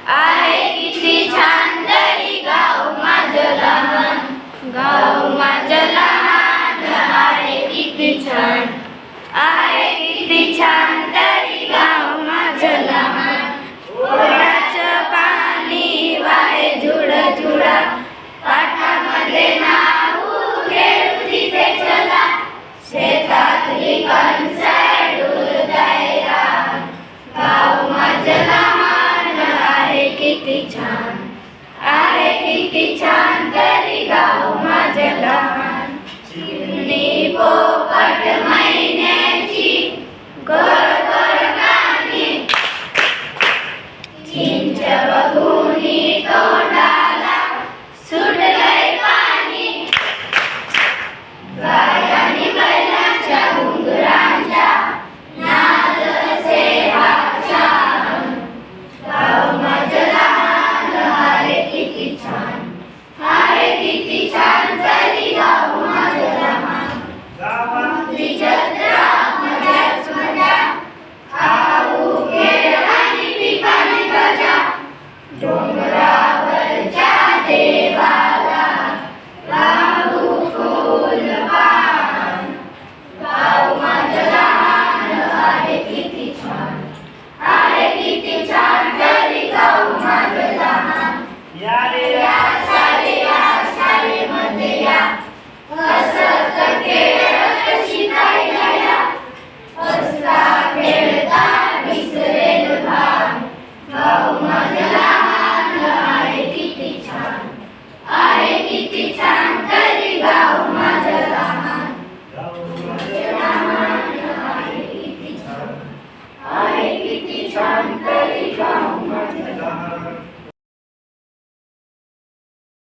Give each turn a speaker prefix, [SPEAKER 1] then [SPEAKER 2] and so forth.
[SPEAKER 1] आहे किती छान तरी गाव माझं लहान, गाव माझं लहान आहे किती छान, आहे किती छान तरी गाव माझं लहान. ओढ्याचं पाणी वाहे झुड झुडा, पाटामध्ये नाऊ खेळू तिथे चला, शेतातली कणसं डुलताय रान. गाव माझं लहान आहे किती छान, आहे किती छान तरी गाव माझं लहान. चिमणी पोपट मैन्याची गोड गोड गाणी, चिंच बघूनी तोंडाला सुटलंय पाणी. गाय आणि बैलांच्या घुंगरांच्या नाद असे हा छान. गाव माझं लहान आहे किती छान, आहे किती छान तरी गाव माझं लहान. गावातली जत्रा मजाच मजा, खाऊ खेळ आणि पिपाणी गजा, डोंगरावरच्या देवाला लावू फुलपान. गाव माझं लहान आहे किती छान, आहे किती छान तरी गाव माझं लहान. या शाळेमध्ये या, हसत खेळत शिकायला या, हसता खेळता विसरेल भान. गाव माझं लहान आहे किती छान, आहे किती छान तरी गाव माझं लहान. गाव माझं लहान आहे किती छान, आहे किती छान तरी गाव